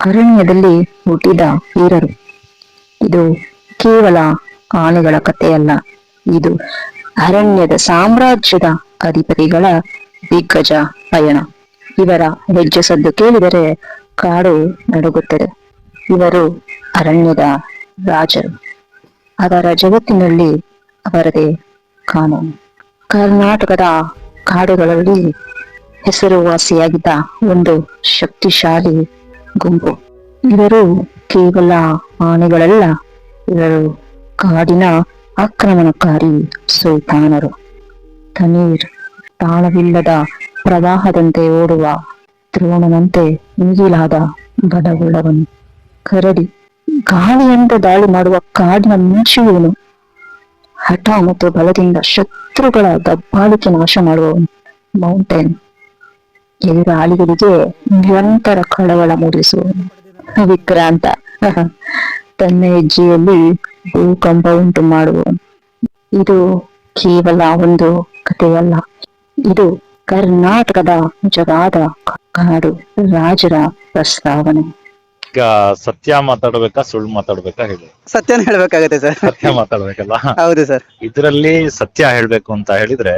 ಅರಣ್ಯದಲ್ಲಿ ಹುಟ್ಟಿದ ವೀರರು. ಇದು ಕೇವಲ ಆನೆಗಳ ಕಥೆಯಲ್ಲ, ಇದು ಅರಣ್ಯದ ಸಾಮ್ರಾಜ್ಯದ ಅಧಿಪತಿಗಳ ದಿಗ್ಗಜ ಪಯಣ. ಇವರ ಹೆಜ್ಜೆ ಸದ್ದು ಕೇಳಿದರೆ ಕಾಡು ನಡುಗುತ್ತದೆ. ಇವರು ಅರಣ್ಯದ ರಾಜರು. ಅದರ ಜಗತ್ತಿನಲ್ಲಿ ಅವರದೇ ಕಾನೂನು. ಕರ್ನಾಟಕದ ಕಾಡುಗಳಲ್ಲಿ ಹೆಸರುವಾಸಿಯಾಗಿದ್ದ ಒಂದು ಶಕ್ತಿಶಾಲಿ ಗುಂಪು. ಇವರು ಕೇವಲ ಆನೆಗಳಲ್ಲ, ಇವರು ಕಾಡಿನ ಆಕ್ರಮಣಕಾರಿ ಸುಲ್ತಾನರು. ತನೀರ್ ತಾಳವಿಲ್ಲದ ಪ್ರವಾಹದಂತೆ ಓಡುವ ದ್ರೋಣನಂತೆ ಮಿಗಿಲಾದ ಬಲವುಳ್ಳವನು. ಕರಡಿ ಗಾಳಿಯಂತೆ ದಾಳಿ ಮಾಡುವ ಕಾಡಿನ ಮಿಂಚುವವನು. ಹಠ ಮತ್ತು ಬಲದಿಂದ ಶತ್ರುಗಳ ದಬ್ಬಾಳಿಕೆ ನಾಶ ಮಾಡುವವನು. ಮೌಂಟೇನ್ ಎದುರಾಳಿಗಳಿಗೆ ನಿರಂತರ ಕಳವಳ ಮೂಡಿಸುವವನು. ವಿಕ್ರಾಂತ ತನ್ನ ಹೆಜ್ಜೆಯಲ್ಲಿ ಭೂಕಂಪ ಉಂಟು ಮಾಡುವವನು. ಇದು ಕೇವಲ ಒಂದು ಕಥೆಯಲ್ಲ, ಇದು ಕರ್ನಾಟಕದ ನಿಜವಾದ ಕಾಡು ರಾಜರ ಪ್ರಸ್ತಾವನೆ. ಈಗ ಸತ್ಯ ಮಾತಾಡ್ಬೇಕಾ ಸುಳ್ಳು ಮಾತಾಡ್ಬೇಕಾ ಹೇಳಿ? ಸತ್ಯನ ಹೇಳ್ಬೇಕಾಗತ್ತೆ ಸರ್. ಸತ್ಯ ಮಾತಾಡ್ಬೇಕಲ್ಲ. ಹೌದು ಸರ್. ಇದ್ರಲ್ಲಿ ಸತ್ಯ ಹೇಳ್ಬೇಕು ಅಂತ ಹೇಳಿದ್ರೆ,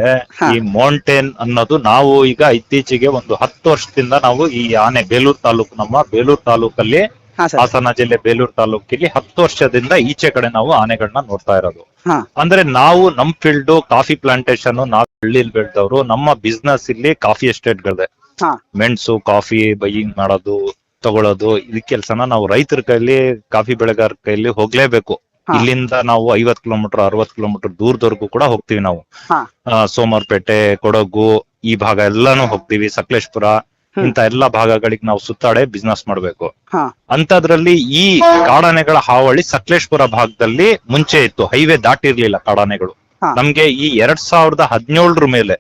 ಈ ಮೌಂಟೇನ್ ಅನ್ನೋದು ನಾವು ಈಗ ಇತ್ತೀಚೆಗೆ ಒಂದು 10 ವರ್ಷದಿಂದ ನಾವು ಈ ಆನೆ ಬೇಲೂರು ತಾಲೂಕು, ನಮ್ಮ ಬೇಲೂರು ತಾಲೂಕಲ್ಲಿ, ಹಾಸನ ಜಿಲ್ಲೆ ಬೇಲೂರು ತಾಲೂಕಿಗೆ 10 ವರ್ಷದಿಂದ ಈಚೆ ಕಡೆ ನಾವು ಆನೆಗಳನ್ನ ನೋಡ್ತಾ ಇರೋದು. ಅಂದ್ರೆ ನಾವು ನಮ್ ಫೀಲ್ಡ್ ಕಾಫಿ ಪ್ಲಾಂಟೇಶನ್, ನಾವು ಹಳ್ಳಿಲಿ ಬೆಳೆದವರು. ನಮ್ಮ ಬಿಸ್ನೆಸ್ ಇಲ್ಲಿ ಕಾಫಿ ಎಸ್ಟೇಟ್ಗಳಿದೆ. ಮೆಣಸು, ಕಾಫಿ ಬೈಯಿಂಗ್ ಮಾಡೋದು, ತಗೊಳ್ಳೋದು, ಇದ್ ಕೆಲ್ಸನ ನಾವು ರೈತರ ಕೈಲಿ, ಕಾಫಿ ಬೆಳೆಗಾರ ಕೈಲಿ ಹೋಗ್ಲೇಬೇಕು. ಇಲ್ಲಿಂದ ನಾವು 50 ಕಿಲೋಮೀಟರ್ 60 ಕಿಲೋಮೀಟರ್ ದೂರದವರೆಗೂ ಕೂಡ ಹೋಗ್ತೀವಿ ನಾವು. ಸೋಮವಾರಪೇಟೆ, ಕೊಡಗು ಈ ಭಾಗ ಎಲ್ಲಾನು ಹೋಗ್ತೀವಿ. ಸಕಲೇಶ್ಪುರ ಇಂತ ಎಲ್ಲಾ ಭಾಗಗಳಿಗೆ ನಾವು ಸುತ್ತಾಡೆ ಬಿಸ್ನೆಸ್ ಮಾಡ್ಬೇಕು. ಅಂತದ್ರಲ್ಲಿ ಈ ಕಾಡಾನೆಗಳ ಹಾವಳಿ ಸಕಲೇಶ್ಪುರ ಭಾಗದಲ್ಲಿ ಮುಂಚೆ ಇತ್ತು. ಹೈವೇ ದಾಟಿರ್ಲಿಲ್ಲ ಕಾಡಾನೆಗಳು. ನಮ್ಗೆ ಈ 2017 ಮೇಲೆ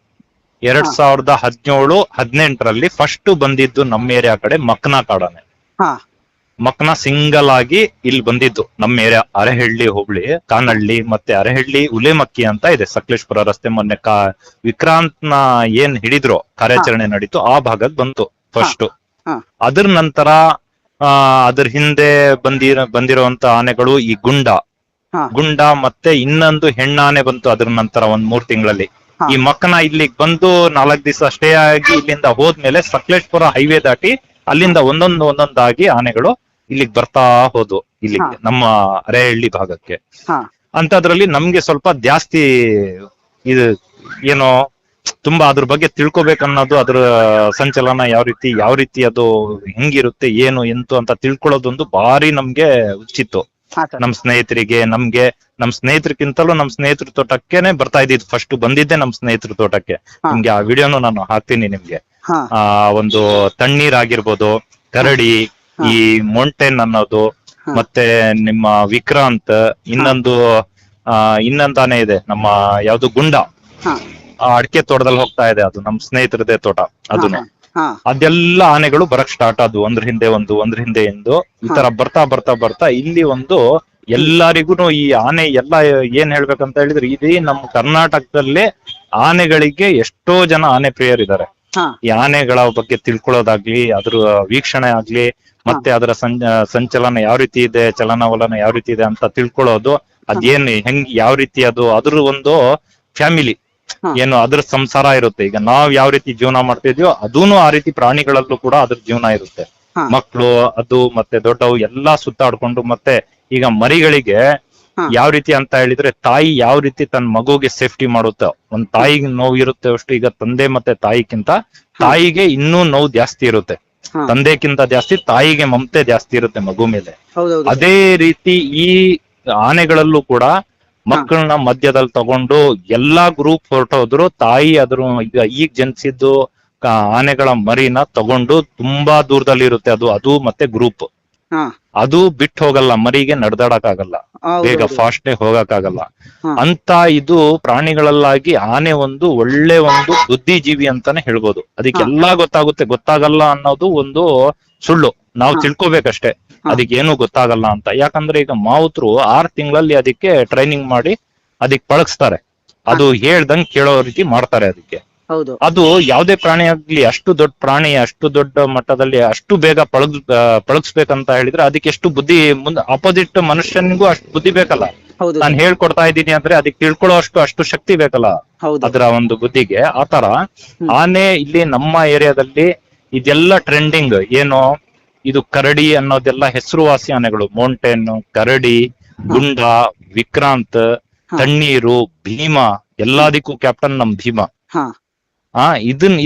2017-18ರಲ್ಲಿ ಫಸ್ಟ್ ಬಂದಿದ್ದು ನಮ್ಮ ಏರಿಯಾ ಕಡೆ ಮಕ್ನಾ ಕಾಡಾನೆ. ಮಕ್ನಾ ಸಿಂಗಲ್ ಆಗಿ ಇಲ್ಲಿ ಬಂದಿದ್ದು ನಮ್ಮ ಏರಿಯಾ ಅರೆಹಳ್ಳಿ ಹೋಬಳಿ, ಕಾನಹಳ್ಳಿ ಮತ್ತೆ ಅರೆಹಳ್ಳಿ ಉಲೇಮಕ್ಕಿ ಅಂತ ಇದೆ ಸಕಲೇಶ್ಪುರ ರಸ್ತೆ. ಮೊನ್ನೆ ವಿಕ್ರಾಂತ್ನ ಏನ್ ಹಿಡಿದ್ರು ಕಾರ್ಯಾಚರಣೆ ನಡೀತು, ಆ ಭಾಗಕ್ಕೆ ಬಂತು ಫಸ್ಟ್. ಅದ್ರ ನಂತರ ಅದ್ರ ಹಿಂದೆ ಬಂದಿರುವಂತ ಆನೆಗಳು ಈ ಗುಂಡ ಮತ್ತೆ ಇನ್ನೊಂದು ಹೆಣ್ಣಾನೆ ಬಂತು ಅದ್ರ ನಂತರ ಒಂದ್ 3 ತಿಂಗಳಲ್ಲಿ. ಈ ಮಕ್ಕನ ಇಲ್ಲಿಗೆ ಬಂದು 4 ದಿವಸ ಸ್ಟೇ ಆಗಿ ಇಲ್ಲಿಂದ ಹೋದ್ಮೇಲೆ ಸಕಲೇಶ್ಪುರ ಹೈವೇ ದಾಟಿ ಅಲ್ಲಿಂದ ಒಂದೊಂದಾಗಿ ಆನೆಗಳು ಇಲ್ಲಿಗೆ ಬರ್ತಾ ಹೋದ್ವು, ಇಲ್ಲಿಗೆ ನಮ್ಮ ಅರೆಹಳ್ಳಿ ಭಾಗಕ್ಕೆ. ಅಂತದ್ರಲ್ಲಿ ನಮ್ಗೆ ಸ್ವಲ್ಪ ಜಾಸ್ತಿ ಇದು ಏನೋ ತುಂಬಾ ಅದ್ರ ಬಗ್ಗೆ ತಿಳ್ಕೊಬೇಕನ್ನೋದು, ಅದ್ರ ಸಂಚಲನ ಯಾವ ರೀತಿ ಅದು ಹೆಂಗಿರುತ್ತೆ, ಏನು ಎಂತು ಅಂತ ತಿಳ್ಕೊಳ್ಳೋದೊಂದು ಭಾರಿ ನಮ್ಗೆ ಹುಚ್ಚಿತ್ತು. ನಮ್ ಸ್ನೇಹಿತರಿಗೆ, ನಮ್ ಸ್ನೇಹಿತರಿಗಿಂತಲೂ ನಮ್ ಸ್ನೇಹಿತರ ತೋಟಕ್ಕೇನೆ ಬರ್ತಾ ಇದ್ದಿದ್ದು. ಫಸ್ಟ್ ಬಂದಿದ್ದೆ ನಮ್ ಸ್ನೇಹಿತರ ತೋಟಕ್ಕೆ. ನಿಮ್ಗೆ ಆ ವಿಡಿಯೋನು ನಾನು ಹಾಕ್ತೀನಿ ನಿಮ್ಗೆ. ಒಂದು ತಣ್ಣೀರ್ ಆಗಿರ್ಬೋದು, ಕರಡಿ, ಈ ಮೌಂಟೇನ್ ಅನ್ನೋದು, ಮತ್ತೆ ನಿಮ್ಮ ವಿಕ್ರಾಂತ್, ಇನ್ನೊಂದು ಆನೆ ಇದೆ ನಮ್ಮ ಯಾವ್ದು ಗುಂಡ, ಅಡಿಕೆ ತೋಟದಲ್ಲಿ ಹೋಗ್ತಾ ಇದೆ, ಅದು ನಮ್ ಸ್ನೇಹಿತರದೇ ತೋಟ. ಅದನ್ನು ಅದೆಲ್ಲ ಆನೆಗಳು ಬರಕ್ ಸ್ಟಾರ್ಟ್ ಆದ್ವು, ಒಂದ್ರ ಹಿಂದೆ ಒಂದು ಈ ತರ ಬರ್ತಾ ಇಲ್ಲಿ ಒಂದು ಎಲ್ಲರಿಗೂ ಈ ಆನೆ ಎಲ್ಲ ಏನ್ ಹೇಳ್ಬೇಕಂತ ಹೇಳಿದ್ರೆ, ಇಡೀ ನಮ್ಮ ಕರ್ನಾಟಕದಲ್ಲೇ ಆನೆಗಳಿಗೆ ಎಷ್ಟೋ ಜನ ಆನೆ ಪ್ರಿಯರಿದ್ದಾರೆ. ಈ ಆನೆಗಳ ಬಗ್ಗೆ ತಿಳ್ಕೊಳ್ಳೋದಾಗ್ಲಿ, ಅದ್ರ ವೀಕ್ಷಣೆ ಆಗ್ಲಿ, ಮತ್ತೆ ಅದರ ಸಂಚಲನ ಯಾವ ರೀತಿ ಇದೆ, ಚಲನವಲನ ಯಾವ ರೀತಿ ಇದೆ ಅಂತ ತಿಳ್ಕೊಳ್ಳೋದು, ಅದೇನ್ ಯಾವ ರೀತಿ ಅದ್ರ ಒಂದು ಫ್ಯಾಮಿಲಿ ಏನು ಅದ್ರ ಸಂಸಾರ ಇರುತ್ತೆ. ಈಗ ನಾವ್ ಯಾವ ರೀತಿ ಜೀವನ ಮಾಡ್ತಿದ್ಯೋ ಅದೂನು ಆ ರೀತಿ ಪ್ರಾಣಿಗಳಲ್ಲೂ ಕೂಡ ಅದ್ರ ಜೀವನ ಇರುತ್ತೆ. ಮಕ್ಕಳು ಅದು ಮತ್ತೆ ದೊಡ್ಡವು ಎಲ್ಲಾ ಸುತ್ತಾಡ್ಕೊಂಡು, ಮತ್ತೆ ಈಗ ಮರಿಗಳಿಗೆ ಯಾವ ರೀತಿ ಅಂತ ಹೇಳಿದ್ರೆ, ತಾಯಿ ಯಾವ ರೀತಿ ತನ್ನ ಮಗುಗೆ ಸೇಫ್ಟಿ ಮಾಡುತ್ತೆ. ಒಂದ್ ತಾಯಿಗೆ ನೋವು ಇರುತ್ತೆ ಅಷ್ಟು, ಈಗ ತಂದೆ ಮತ್ತೆ ತಾಯಿಗೆ ಇನ್ನೂ ನೋವು ಜಾಸ್ತಿ ಇರುತ್ತೆ. ತಂದೆಕ್ಕಿಂತ ಜಾಸ್ತಿ ತಾಯಿಗೆ ಮಮತೆ ಜಾಸ್ತಿ ಇರುತ್ತೆ ಮಗು ಮೇಲೆ. ಅದೇ ರೀತಿ ಈ ಆನೆಗಳಲ್ಲೂ ಕೂಡ ಮಕ್ಕಳನ್ನ ಮಧ್ಯದಲ್ಲಿ ತಗೊಂಡು ಎಲ್ಲಾ ಗ್ರೂಪ್ ಹೊರಟೋದ್ರು. ತಾಯಿ ಈಗ ಜನಿಸಿದ್ದು ಆನೆಗಳ ಮರಿನ ತಗೊಂಡು ತುಂಬಾ ದೂರದಲ್ಲಿ ಇರುತ್ತೆ ಅದು ಮತ್ತೆ ಗ್ರೂಪ್ ಅದು ಬಿಟ್ಟು ಹೋಗಲ್ಲ. ಮರಿಗೆ ನಡ್ದಾಡಕ್ ಆಗಲ್ಲ, ಬೇಗ ಫಾಸ್ಟ್ ಹೋಗಕ್ ಆಗಲ್ಲ ಅಂತ. ಇದು ಪ್ರಾಣಿಗಳಲ್ಲಾಗಿ ಆನೆ ಒಂದು ಒಳ್ಳೆ ಒಂದು ಬುದ್ಧಿಜೀವಿ ಅಂತಾನೆ ಹೇಳ್ಬೋದು. ಅದಕ್ಕೆಲ್ಲಾ ಗೊತ್ತಾಗಲ್ಲ ಅನ್ನೋದು ಒಂದು ಸುಳ್ಳು. ನಾವು ತಿಳ್ಕೊಬೇಕಷ್ಟೇ ಅದಕ್ಕೆ ಏನು ಗೊತ್ತಾಗಲ್ಲ ಅಂತ. ಯಾಕಂದ್ರೆ ಈಗ ಮಾವುತರು 6 ತಿಂಗಳಲ್ಲಿ ಅದಕ್ಕೆ ಟ್ರೈನಿಂಗ್ ಮಾಡಿ ಅದಕ್ಕೆ ಪಳಗಿಸ್ತಾರೆ. ಅದು ಹೇಳ್ದಂಗ್ ಕೇಳೋ ರೀತಿ ಮಾಡ್ತಾರೆ ಅದಕ್ಕೆ. ಹೌದು. ಅದು ಯಾವುದೇ ಪ್ರಾಣಿ ಆಗ್ಲಿ, ಅಷ್ಟು ದೊಡ್ಡ ಪ್ರಾಣಿ ಅಷ್ಟು ದೊಡ್ಡ ಮಟ್ಟದಲ್ಲಿ ಅಷ್ಟು ಬೇಗ ಪಳಗಿಸ್ಬೇಕಂತ ಹೇಳಿದ್ರೆ ಅದಕ್ಕೆ ಎಷ್ಟು ಬುದ್ಧಿ, ಮುಂದೆ ಅಪೋಸಿಟ್ ಮನುಷ್ಯನಿಗೂ ಅಷ್ಟು ಬುದ್ಧಿ ಬೇಕಲ್ಲ. ಹೌದು ನಾನು ಹೇಳ್ಕೊಡ್ತಾ ಇದ್ದೀನಿ ಅಂದ್ರೆ ಅದಕ್ಕೆ ತಿಳ್ಕೊಳ್ಳೋ ಅಷ್ಟು ಶಕ್ತಿ ಬೇಕಲ್ಲ ಹೌದು. ಅದರ ಒಂದು ಬುದ್ಧಿಗೆ. ಆತರ ಆನೆ ಇಲ್ಲಿ ನಮ್ಮ ಏರಿಯಾದಲ್ಲಿ ಇದೆಲ್ಲ ಟ್ರೆಂಡಿಂಗ್ ಏನು, ಇದು ಕರಡಿ ಅನ್ನೋದೆಲ್ಲ ಹೆಸರುವಾಸಿ ಆನೆಗಳು. ಮೌಂಟೇನ್, ಕರಡಿ, ಗುಂಡ, ವಿಕ್ರಾಂತ್, ತಣ್ಣೀರು, ಭೀಮ, ಎಲ್ಲದಕ್ಕೂ ಕ್ಯಾಪ್ಟನ್ ನಮ್ ಭೀಮ. ಹಾ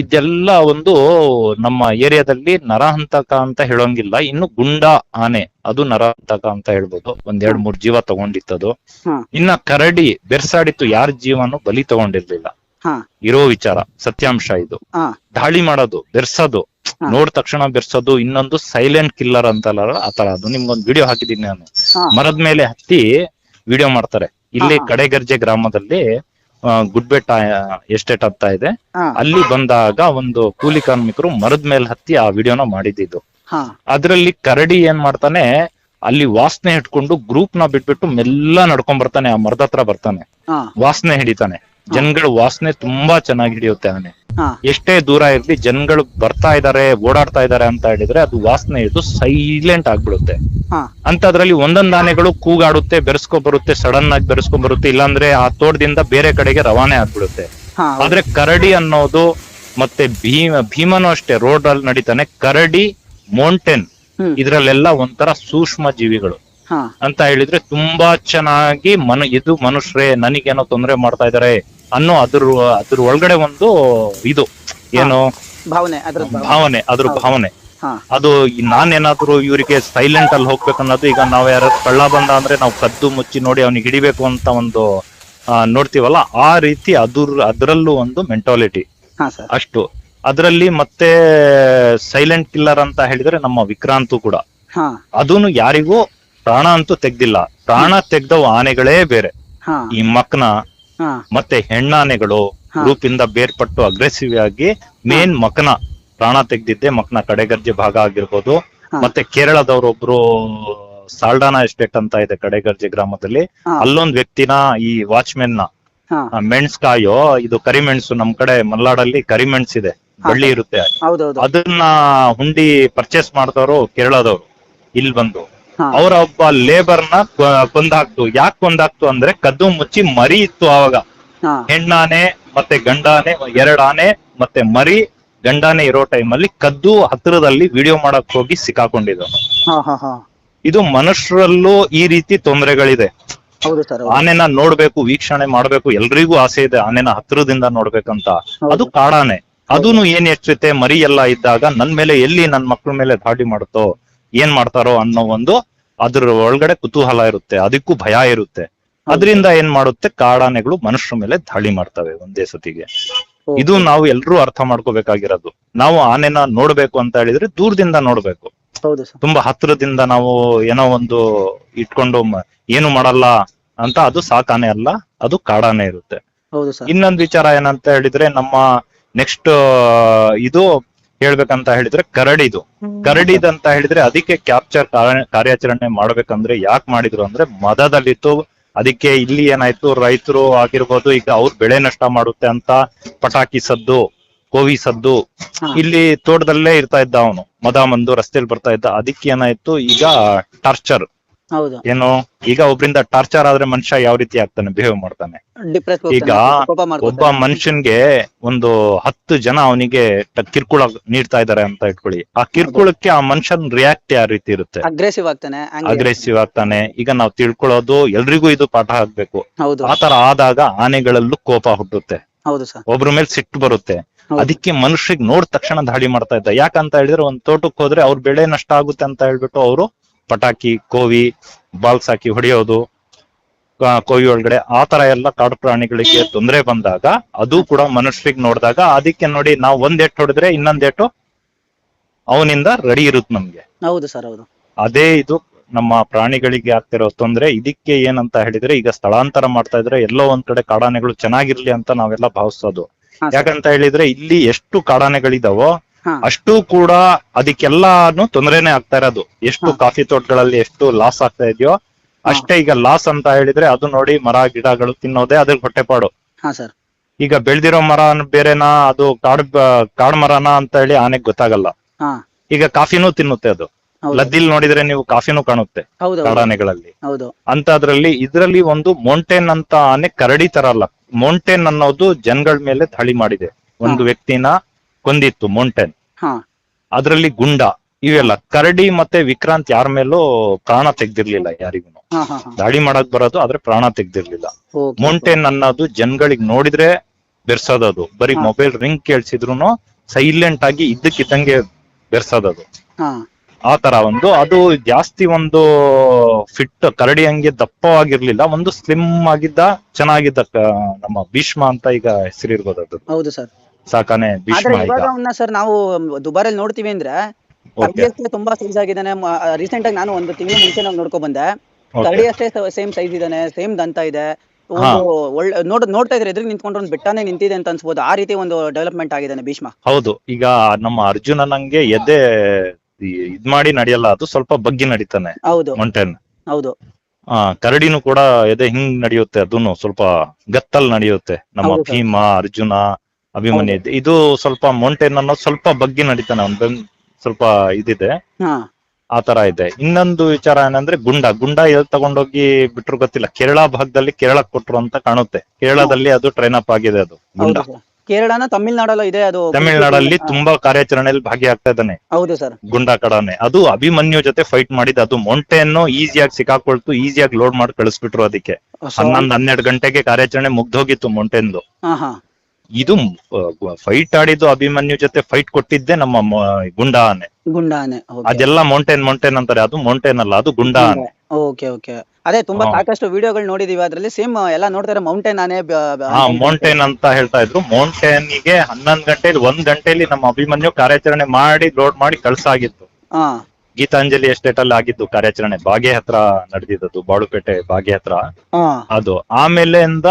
ಇದೆಲ್ಲ ಒಂದು ನಮ್ಮ ಏರಿಯಾದಲ್ಲಿ ನರಹಂತಕ ಅಂತ ಹೇಳೋಂಗಿಲ್ಲ. ಇನ್ನು ಗುಂಡ ಆನೆ ಅದು ನರಹಂತಕ ಅಂತ ಹೇಳ್ಬೋದು. 2-3 ಜೀವ ತಗೊಂಡಿತ್ತದು. ಇನ್ನ ಕರಡಿ ಬೆರ್ಸಾಡಿತ್ತು, ಯಾರ ಜೀವನು ಬಲಿ ತಗೊಂಡಿರ್ಲಿಲ್ಲ. ಇರೋ ವಿಚಾರ, ಸತ್ಯಾಂಶ ಇದು. ದಾಳಿ ಮಾಡೋದು, ಬೆರ್ಸೋದು, ನೋಡ್ ತಕ್ಷಣ ಬೆರ್ಸೋದು. ಇನ್ನೊಂದು ಸೈಲೆಂಟ್ ಕಿಲ್ಲರ್ ಅಂತಲ್ಲ ಆತರ. ಅದು ನಿಮ್ಗೊಂದು ವಿಡಿಯೋ ಹಾಕಿದೀನಿ ನಾನು. ಮರದ ಮೇಲೆ ಹತ್ತಿ ವಿಡಿಯೋ ಮಾಡ್ತಾರೆ. ಇಲ್ಲಿ ಕಡೆಗರ್ಜೆ ಗ್ರಾಮದಲ್ಲಿ ಗುಡ್ಬೆಟ್ಟ ಎಸ್ಟೇಟ್ ಅಂತ ಇದೆ. ಅಲ್ಲಿ ಬಂದಾಗ ಒಂದು ಕೂಲಿ ಕಾರ್ಮಿಕರು ಮರದ ಮೇಲೆ ಹತ್ತಿ ಆ ವಿಡಿಯೋನ ಮಾಡಿದ್ದು. ಅದ್ರಲ್ಲಿ ಕರಡಿ ಏನ್ ಮಾಡ್ತಾನೆ, ಅಲ್ಲಿ ವಾಸನೆ ಹಿಡ್ಕೊಂಡು ಗ್ರೂಪ್ ನ ಬಿಟ್ಬಿಟ್ಟು ಮೆಲ್ಲ ನಡ್ಕೊಂಡ್ ಬರ್ತಾನೆ. ಆ ಮರದ ಹತ್ರ ಬರ್ತಾನೆ, ವಾಸನೆ ಹಿಡಿತಾನೆ. ಜನಗಳು ವಾಸನೆ ತುಂಬಾ ಚೆನ್ನಾಗಿ ಹಿಡಿಯುತ್ತೆ ಆನೆ. ಎಷ್ಟೇ ದೂರ ಇರ್ಲಿ, ಜನಗಳು ಬರ್ತಾ ಇದಾರೆ, ಓಡಾಡ್ತಾ ಇದಾರೆ ಅಂತ ಹೇಳಿದ್ರೆ ಅದು ವಾಸನೆ ಹಿಡಿದು ಸೈಲೆಂಟ್ ಆಗ್ಬಿಡುತ್ತೆ. ಅಂತದ್ರಲ್ಲಿ ಒಂದೊಂದ್ ಆನೆಗಳು ಕೂಗಾಡುತ್ತೆ, ಬೆರೆಸ್ಕೊ ಬರುತ್ತೆ, ಸಡನ್ ಆಗಿ ಬೆರೆಸ್ಕೊಂಡ್ ಬರುತ್ತೆ, ಇಲ್ಲಾಂದ್ರೆ ಆ ತೋಟದಿಂದ ಬೇರೆ ಕಡೆಗೆ ರವಾನೆ ಆಗ್ಬಿಡುತ್ತೆ. ಆದ್ರೆ ಕರಡಿ ಅನ್ನೋದು ಮತ್ತೆ ಭೀಮನು ಅಷ್ಟೇ ರೋಡ್ ಅಲ್ಲಿ ನಡೀತಾನೆ. ಕರಡಿ, ಮೌಂಟೇನ್ ಇದ್ರಲ್ಲೆಲ್ಲ ಒಂಥರ ಸೂಕ್ಷ್ಮ ಜೀವಿಗಳು ಅಂತ ಹೇಳಿದ್ರೆ ತುಂಬಾ ಚೆನ್ನಾಗಿ ಇದು ಮನುಷ್ಯರೇ ನನಗೇನೋ ತೊಂದರೆ ಮಾಡ್ತಾ ಇದಾರೆ ಅನ್ನೋ ಅದ್ರ ಒಳಗಡೆ ಒಂದು ಇದು ಏನು ಭಾವನೆ, ಅದ್ರ ಭಾವನೆ. ಅದು ನಾನೇನಾದ್ರೂ ಇವ್ರಿಗೆ ಸೈಲೆಂಟ್ ಅಲ್ಲಿ ಹೋಗ್ಬೇಕನ್ನೋದು. ಈಗ ನಾವ್ ಯಾರು ಕಳ್ಳ ಬಂದ ಅಂದ್ರೆ ನಾವು ಕದ್ದು ಮುಚ್ಚಿ ನೋಡಿ ಅವ್ನಿಗೆ ಹಿಡಿಬೇಕು ಅಂತ ಒಂದು ನೋಡ್ತೀವಲ್ಲ, ಆ ರೀತಿ ಅದ್ರಲ್ಲೂ ಒಂದು ಮೆಂಟಾಲಿಟಿ ಅಷ್ಟು ಅದ್ರಲ್ಲಿ. ಮತ್ತೆ ಸೈಲೆಂಟ್ ಕಿಲ್ಲರ್ ಅಂತ ಹೇಳಿದ್ರೆ ನಮ್ಮ ವಿಕ್ರಾಂತು ಕೂಡ. ಅದೂನು ಯಾರಿಗೂ ಪ್ರಾಣ ಅಂತೂ ತೆಗ್ದಿಲ್ಲ. ಪ್ರಾಣ ತೆಗ್ದವು ಆನೆಗಳೇ ಬೇರೆ. ಈ ಮಕ್ನ ಮತ್ತೆ ಹೆಣ್ಣಾನೆಗಳು ಗ್ರೂಪ್ ಇಂದ ಬೇರ್ಪಟ್ಟು ಅಗ್ರೆಸಿವ್ ಆಗಿ ಮೇನ್ ಮಕ್ನ ಪ್ರಾಣ ತೆಗ್ದಿದ್ದೆ. ಮಕ್ನ ಕಡೆಗರ್ಜೆ ಭಾಗ ಆಗಿರ್ಬೋದು. ಮತ್ತೆ ಕೇರಳದವ್ರೊಬ್ರು ಸಾಲ್ಡಾನಾ ಎಸ್ಟೇಟ್ ಅಂತ ಇದೆ ಕಡೆಗರ್ಜೆ ಗ್ರಾಮದಲ್ಲಿ. ಅಲ್ಲೊಂದ್ ವ್ಯಕ್ತಿನ ಈ ವಾಚ್ಮೆನ್ ನ ಮೆಣಸ್ಕಾಯೋ, ಇದು ಕರಿಮೆಣಸು, ನಮ್ ಕಡೆ ಮಲ್ನಾಡಲ್ಲಿ ಕರಿಮೆಣಸು ಇದೆ, ಬಳ್ಳಿ ಇರುತ್ತೆ, ಅದನ್ನ ಹುಂಡಿ ಪರ್ಚೇಸ್ ಮಾಡಿದವರು ಕೇರಳದವ್ರು ಇಲ್ಲಿ ಬಂದು ಅವರ ಒಬ್ಬ ಲೇಬರ್ ನ ಕೊಂದಾಕ್ತು. ಯಾಕೆ ಕೊಂದಾಕ್ತು ಅಂದ್ರೆ ಕದ್ದು ಮುಚ್ಚಿ ಮರಿ ಇತ್ತು ಆವಾಗ. ಹೆಣ್ಣಾನೆ ಮತ್ತೆ ಗಂಡಾನೆ, 2 ಆನೆ ಮತ್ತೆ ಮರಿ ಗಂಡಾನೆ ಇರೋ ಟೈಮ್ ಅಲ್ಲಿ ಕದ್ದು ಹತ್ತಿರದಲ್ಲಿ ವಿಡಿಯೋ ಮಾಡಕ್ ಹೋಗಿ ಸಿಕ್ಕಾಕೊಂಡಿದ್ದನು. ಇದು ಮನುಷ್ಯರಲ್ಲೂ ಈ ರೀತಿ ತೊಂದರೆಗಳಿದೆ. ಆನೆನ ನೋಡ್ಬೇಕು, ವೀಕ್ಷಣೆ ಮಾಡ್ಬೇಕು, ಎಲ್ರಿಗೂ ಆಸೆ ಇದೆ ಆನೆನ ಹತ್ತಿರದಿಂದ ನೋಡ್ಬೇಕಂತ. ಅದು ಕಾಡಾನೆ. ಅದೂನು ಏನ್ ಎಷ್ಟಿರುತ್ತೆ, ಮರಿ ಎಲ್ಲ ಇದ್ದಾಗ ನನ್ ಮೇಲೆ ಎಲ್ಲಿ ನನ್ ಮಕ್ಳ ಮೇಲೆ ದಾಳಿ ಮಾಡುತ್ತೋ, ಏನ್ ಮಾಡ್ತಾರೋ ಅನ್ನೋ ಒಂದು ಅದ್ರ ಒಳಗಡೆ ಕುತೂಹಲ ಇರುತ್ತೆ, ಅದಕ್ಕೂ ಭಯ ಇರುತ್ತೆ. ಅದರಿಂದ ಏನ್ ಮಾಡುತ್ತೆ, ಕಾಡಾನೆಗಳು ಮನುಷ್ಯರ ಮೇಲೆ ದಾಳಿ ಮಾಡ್ತವೆ ಒಂದೇ ಸತಿಗೆ. ಇದು ನಾವು ಎಲ್ರೂ ಅರ್ಥ ಮಾಡ್ಕೋಬೇಕಾಗಿರೋದು. ನಾವು ಆನೆನ ನೋಡ್ಬೇಕು ಅಂತ ಹೇಳಿದ್ರೆ ದೂರದಿಂದ ನೋಡ್ಬೇಕು. ತುಂಬಾ ಹತ್ತಿರದಿಂದ ನಾವು ಏನೋ ಒಂದು ಇಟ್ಕೊಂಡು ಏನು ಮಾಡಲ್ಲ ಅಂತ ಅದು ಸಾಕಾನೆ ಅಲ್ಲ, ಅದು ಕಾಡಾನೆ ಇರುತ್ತೆ. ಇನ್ನೊಂದು ವಿಚಾರ ಏನಂತ ಹೇಳಿದ್ರೆ, ನಮ್ಮ ನೆಕ್ಸ್ಟ್ ಇದು ಹೇಳ್ಬೇಕಂತ ಹೇಳಿದ್ರೆ ಕರಡಿದಂತ ಹೇಳಿದ್ರೆ ಅದಕ್ಕೆ ಕ್ಯಾಪ್ಚರ್ ಕಾರ್ಯಾಚರಣೆ ಮಾಡ್ಬೇಕಂದ್ರೆ ಯಾಕೆ ಮಾಡಿದ್ರು ಅಂದ್ರೆ ಮದದಲ್ಲಿತ್ತು. ಅದಕ್ಕೆ ಇಲ್ಲಿ ಏನಾಯ್ತು, ರೈತರು ಆಗಿರ್ಬೋದು, ಈಗ ಅವ್ರ ಬೆಳೆ ನಷ್ಟ ಮಾಡುತ್ತೆ ಅಂತ ಪಟಾಕಿ ಸದ್ದು, ಕೋವಿ ಸದ್ದು, ಇಲ್ಲಿ ತೋಟದಲ್ಲೇ ಇರ್ತಾ ಇದ್ದ ಅವನು, ಮದ ಮಂದು ರಸ್ತೆಯಲ್ಲಿ ಬರ್ತಾ ಇದ್ದ. ಅದಕ್ಕೆ ಏನಾಯ್ತು, ಈಗ ಟಾರ್ಚರ್ ಏನು, ಈಗ ಒಬ್ರಿಂದ ಟಾರ್ಚರ್ ಆದ್ರೆ ಮನುಷ್ಯ ಯಾವ ರೀತಿ ಆಗ್ತಾನೆ, ಬಿಹೇವ್ ಮಾಡ್ತಾನೆ. ಈಗ ಒಬ್ಬ ಮನುಷ್ಯನ್ಗೆ ಒಂದು 10 ಜನ ಅವನಿಗೆ ಕಿರ್ಕುಳ ನೀಡ್ತಾ ಇದಾರೆ ಅಂತ ಇಟ್ಕೊಳ್ಳಿ. ಆ ಕಿರ್ಕುಳಕ್ಕೆ ಆ ಮನುಷ್ಯನ್ ರಿಯಾಕ್ಟ್ ಯಾವ ರೀತಿ ಇರುತ್ತೆ, ಅಗ್ರೆಸಿವ್ ಆಗ್ತಾನೆ. ಈಗ ನಾವು ತಿಳ್ಕೊಳ್ಳೋದು ಎಲ್ರಿಗೂ ಇದು ಪಾಠ ಆಗ್ಬೇಕು. ಆತರ ಆದಾಗ ಆನೆಗಳಲ್ಲೂ ಕೋಪ ಹುಟ್ಟುತ್ತೆ, ಒಬ್ರ ಮೇಲೆ ಸಿಟ್ಟು ಬರುತ್ತೆ. ಅದಕ್ಕೆ ಮನುಷ್ಯರಿಗೆ ನೋಡ್ ತಕ್ಷಣ ದಾಳಿ ಮಾಡ್ತಾ ಇದ್ದ. ಯಾಕಂತ ಹೇಳಿದ್ರೆ ಒಂದ್ ತೋಟಕ್ಕೆ ಹೋದ್ರೆ ಅವ್ರ ಬೆಳೆ ನಷ್ಟ ಆಗುತ್ತೆ ಅಂತ ಹೇಳ್ಬಿಟ್ಟು ಅವರು ಪಟಾಕಿ, ಕೋವಿ, ಬಾಲ್ಸ್ ಹಾಕಿ ಹೊಡೆಯೋದು, ಕೋವಿ ಒಳಗಡೆ ಆತರ ಎಲ್ಲ ಕಾಡು ಪ್ರಾಣಿಗಳಿಗೆ ತೊಂದರೆ ಬಂದಾಗ ಅದು ಕೂಡ ಮನುಷ್ಯರಿಗೆ ನೋಡಿದಾಗ, ಅದಕ್ಕೆ ನೋಡಿ ನಾವು ಒಂದೇಟು ಹೊಡೆದ್ರೆ ಇನ್ನೊಂದೇಟು ಅವನಿಂದ ರೆಡಿ ಇರುತ್ತೆ ನಮ್ಗೆ. ಅದೇ ಇದು ನಮ್ಮ ಪ್ರಾಣಿಗಳಿಗೆ ಆಗ್ತಿರೋ ತೊಂದ್ರೆ. ಇದಕ್ಕೆ ಏನಂತ ಹೇಳಿದ್ರೆ, ಈಗ ಸ್ಥಳಾಂತರ ಮಾಡ್ತಾ ಇದ್ರೆ ಎಲ್ಲೋ ಒಂದ್ ಕಡೆ ಕಾಡಾನೆಗಳು ಚೆನ್ನಾಗಿರ್ಲಿ ಅಂತ ನಾವೆಲ್ಲ ಭಾವಿಸೋದು. ಯಾಕಂತ ಹೇಳಿದ್ರೆ ಇಲ್ಲಿ ಎಷ್ಟು ಕಾಡಾನೆಗಳಿದಾವೋ ಅಷ್ಟು ಕೂಡ ಅದಕ್ಕೆಲ್ಲಾನು ತೊಂದರೆನೆ ಆಗ್ತಾ ಇರೋದು. ಎಷ್ಟು ಕಾಫಿ ತೋಟಗಳಲ್ಲಿ ಎಷ್ಟು ಲಾಸ್ ಆಗ್ತಾ ಇದೆಯೋ ಅಷ್ಟೇ ಈಗ ಲಾಸ್ ಅಂತ ಹೇಳಿದ್ರೆ ಅದು ನೋಡಿ ಮರ ಗಿಡಗಳು ತಿನ್ನೋದೇ ಅದ್ರ ಹೊಟ್ಟೆಪಾಡು. ಈಗ ಬೆಳ್ದಿರೋ ಮರ ಬೇರೆನಾ ಅದು ಕಾಡ್ ಮರನಾ ಅಂತ ಹೇಳಿ ಆನೆಗ್ ಗೊತ್ತಾಗಲ್ಲ. ಹಾ ಈಗ ಕಾಫಿನೂ ತಿನ್ನುತ್ತೆ ಅದು. ಹೌದು ಲದ್ದಿಲ್ ನೋಡಿದ್ರೆ ನೀವು ಕಾಫಿನೂ ಕಾಣುತ್ತೆ ಹೌದು ಕಾಡಾನೆಗಳಲ್ಲಿ. ಹೌದು ಅಂತದ್ರಲ್ಲಿ ಇದ್ರಲ್ಲಿ ಒಂದು ಮೌಂಟೇನ್ ಅಂತ ಆನೆ ಕರಡಿ ತರ ಅಲ್ಲ. ಮೌಂಟೇನ್ ಅನ್ನೋದು ಜನಗಳ ಮೇಲೆ ದಾಳಿ ಮಾಡಿದೆ. ಒಂದು ವ್ಯಕ್ತಿನ ಕೊಂದಿತ್ತು ಮೌಂಟೇನ್. ಹಾ ಅದ್ರಲ್ಲಿ ಗುಂಡ ಇವೆಲ್ಲ. ಕರಡಿ ಮತ್ತೆ ವಿಕ್ರಾಂತ್ ಯಾರ ಮೇಲೂ ಪ್ರಾಣ ತೆಗ್ದಿರ್ಲಿಲ್ಲ ಯಾರಿಗೂ. ಹಾ ಹಾ ಹಾ ದಾಳಿ ಮಾಡಕ್ ಬರೋದು ಆದ್ರೆ ಪ್ರಾಣ ತೆಗ್ದಿರ್ಲಿಲ್ಲ. ಓಕೆ ಮೌಂಟೇನ್ ಅನ್ನೋದು ಜನಗಳಿಗೆ ನೋಡಿದ್ರೆ ಬೆರ್ಸೋದದು. ಬರೀ ಹಾ. ಮೊಬೈಲ್ ರಿಂಗ್ ಕೇಳಿಸಿದ್ರು ಸೈಲೆಂಟ್ ಆಗಿ ಇದ್ದಕ್ಕಿದ್ದಂಗೆ ಬೆರ್ಸೋದದು. ಹಾ ಆ ತರ ಒಂದು ಅದು ಜಾಸ್ತಿ ಒಂದು ಫಿಟ್ ಕರಡಿ ಹಂಗೆ ದಪ್ಪವಾಗಿರ್ಲಿಲ್ಲ. ಒಂದು ಸ್ಲಿಮ್ ಆಗಿದ್ದ ಚೆನ್ನಾಗಿದ್ದ ನಮ್ಮ ಭೀಷ್ಮ ಅಂತ ಈಗ ಹೆಸರಿರ್ಬೋದು ಅದು. ಹೌದು ಸರ್. ಸಾಕಾನೆ ಆದ್ರೆ ಭೀಷ್ಮ ಈಗ. ಇವಾಗ ಅವನ್ನ ಸರ್ ನಾವು ದುಬಾರಲ್ಲಿ ನೋಡ್ತೀವಿ ಅಂದ್ರೆ ಕರಡಿ ಅಷ್ಟೇ ತುಂಬಾ ಸೈಜ್ ಆಗಿದ್ದಾನೆ. ರೀಸೆಂಟ್ ಆಗಿ ನಾನು ಒಂದು ತಿಂಗಳು ಮುಂಚೆ ನಾವು ನೋಡ್ಕೊ ಬಂದೆ. ಕರಡಿ ಅಷ್ಟೇ ಸೇಮ್ ಸೈಜ್ ಇದಾನೆ, ಸೇಮ್ ದಂತ ಇದೆ. ಒಂದು ಒಳ್ಳೆ ನೋಡ್ತಾ ಇದ್ರೆ ಎದುರಿಗೆ ನಿಂತ್ಕೊಂಡ್ರೆ ಒಂದು ಬೆಟ್ಟನೇ ನಿಂತಿದೆ ಅಂತ ಅನ್ಸ್ಬೋದು. ಆ ರೀತಿ ಒಂದು ಡೆವಲಪ್ಮೆಂಟ್ ಆಗಿದ್ದಾನೆ ಭೀಷ್ಮ. ಹೌದು, ಈಗ ನಮ್ಮ ಅರ್ಜುನ ನಂಗೆ ಎದೆ ಇದ್ ಮಾಡಿ ನಡೆಯಲ್ಲ, ಅದು ಸ್ವಲ್ಪ ಬಗ್ಗಿ ನಡೀತಾನೆ ಹೌದು ಮೌಂಟೇನ್. ಹೌದು ಕರಡಿನೂ ಕೂಡ ಎದೆ ಹಿಂಗ್ ನಡೆಯುತ್ತೆ, ಅದನ್ನು ಸ್ವಲ್ಪ ಗತ್ತಲ್ ನಡೆಯುತ್ತೆ. ನಮ್ಮ ಹೌದು ಸರ್. ಭೀಮ, ಅರ್ಜುನ, ಅಭಿಮನ್ಯು ಇದು ಸ್ವಲ್ಪ ಮೌಂಟೇನ್ ಅನ್ನೋದು ಸ್ವಲ್ಪ ಬಗ್ಗಿ ನಡೀತಾನೆ. ಒಂದ್ ಸ್ವಲ್ಪ ಇದಿದೆ, ಹಾ ಆ ತರ ಇದೆ. ಇನ್ನೊಂದು ವಿಚಾರ ಏನಂದ್ರೆ ಗುಂಡ ಎಲ್ಲಿ ತಗೊಂಡೋಗಿ ಬಿಟ್ರು ಗೊತ್ತಿಲ್ಲ. ಕೇರಳ ಭಾಗದಲ್ಲಿ ಕೇರಳಕ್ಕೆ ಕೊಟ್ರು ಅಂತ ಕಾಣುತ್ತೆ. ಕೇರಳದಲ್ಲಿ ಅದು ಟ್ರೈನ್ ಅಪ್ ಆಗಿದೆ ಅದು ಗುಂಡ. ಹೌದು ಸರ್. ಕೇರಳನ ತಮಿಳ್ನಾಡಲ್ಲ ಇದೆ ಅದು. ತಮಿಳ್ನಾಡಲ್ಲಿ ತುಂಬಾ ಕಾರ್ಯಾಚರಣೆಯಲ್ಲಿ ಭಾಗಿಯಾಗ್ತಾ ಇದ್ದಾನೆ ಹೌದು ಸರ್. ಗುಂಡ ಕಡಾನೆ. ಅದು ಅಭಿಮನ್ಯು ಜೊತೆ ಫೈಟ್ ಮಾಡಿದ. ಅದು ಮೌಂಟೇನ್ ಈಸಿಯಾಗಿ ಸಿಕ್ಕಾಕೊಳ್ತು, ಈಸಿಯಾಗಿ ಲೋಡ್ ಮಾಡಿ ಕಳಿಸ್ಬಿಟ್ರು. ಅದಕ್ಕೆ 11-12 ಗಂಟೆಗೆ ಕಾರ್ಯಾಚರಣೆ ಮುಗ್ದೋಗಿತ್ತು ಮೌಂಟೇನ್ದು. ಹಾ ಹಾ ಇದು ಫೈಟ್ ಆಡಿದ್ದು ಅಭಿಮನ್ಯು ಜೊತೆ ಫೈಟ್ ಕೊಟ್ಟಿದ್ದೆ ನಮ್ಮ ಗುಂಡ ಆನೆ. ಗುಂಡ ಆನೆ. ಅದೆಲ್ಲ ಮೌಂಟೇನ್ ಅಂತಾರೆ, ಅದು ಮೌಂಟೇನ್ ಅಲ್ಲ, ಅದು ಗುಂಡ ಆನೆ. Okay okay. ಅದೇ ತುಂಬಾ ಸಾಕಷ್ಟು ವಿಡಿಯೋಗಳು ನೋಡಿದೀವಿ. ಅದ್ರಲ್ಲಿ ಸೇಮ್ ಎಲ್ಲ ನೋಡ್ತಾರೆ ಮೌಂಟೇನ್ ಆನೆ. ಮೌಂಟೇನ್ ಅಂತ ಹೇಳ್ತಾ ಇದ್ರು. ಮೌಂಟೇನ್ ಗೆ 11 ಗಂಟೆಲಿ 1 ಗಂಟೆಲಿ ನಮ್ಮ ಅಭಿಮನ್ಯು ಕಾರ್ಯಾಚರಣೆ ಮಾಡಿ ಲೋಡ್ ಮಾಡಿ ಕಳ್ಸಾಗಿತ್ತು. ಹಾ ಗೀತಾಂಜಲಿ ಎಸ್ಟೇಟ್ ಅಲ್ಲಿ ಆಗಿದ್ದು ಕಾರ್ಯಾಚರಣೆ. ಬಾಗೆ ಹತ್ರ ನಡೆದಿದ್ದು, ಬಾಳುಪೇಟೆ ಬಾಗೆ ಹತ್ರ. ಹಾ ಅದು ಆಮೇಲೆಯಿಂದ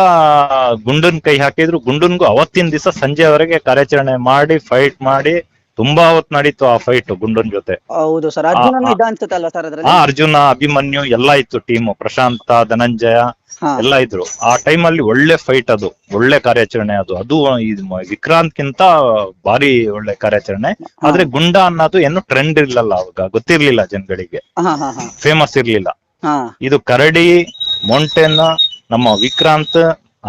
ಗುಂಡನ್ ಕೈ ಹಾಕಿದ್ರು. ಗುಂಡನ್ಗೂ ಅವತ್ತಿನ ದಿವಸ ಸಂಜೆವರೆಗೆ ಕಾರ್ಯಾಚರಣೆ ಮಾಡಿ ಫೈಟ್ ಮಾಡಿ ತುಂಬಾ ಹೊತ್ತು ನಡೀತು ಆ ಫೈಟ್ ಗುಂಡನ್ ಜೊತೆ. ಹೌದು ಸರ್. ಅರ್ಜುನನು ಇದ್ದ ಅನ್ಸುತ್ತಲ್ಲ ಸರ್ ಅದ್ರಲ್ಲಿ. ಅರ್ಜುನ, ಅಭಿಮನ್ಯು ಎಲ್ಲ ಇತ್ತು ಟೀಮ್. ಪ್ರಶಾಂತ, ಧನಂಜಯ ಹಾ ಎಲ್ಲ ಇದ್ರು ಆ ಟೈಮ್ ಅಲ್ಲಿ. ಒಳ್ಳೆ ಫೈಟ್ ಅದು, ಒಳ್ಳೆ ಕಾರ್ಯಾಚರಣೆ ಅದು. ಅದು ವಿಕ್ರಾಂತ್ ಗಿಂತ ಭಾರಿ ಒಳ್ಳೆ ಕಾರ್ಯಾಚರಣೆ. ಆದ್ರೆ ಗುಂಡ ಅನ್ನೋದು ಏನು ಟ್ರೆಂಡ್ ಇರ್ಲಿಲ್ಲ ಅವಾಗ, ಗೊತ್ತಿರ್ಲಿಲ್ಲ ಜನಗಳಿಗೆ, ಹಾ ಹಾ ಹಾ ಫೇಮಸ್ ಇರ್ಲಿಲ್ಲ. ಹಾ ಇದು ಕರಡಿ, ಮೌಂಟೇನ್, ನಮ್ಮ ವಿಕ್ರಾಂತ್,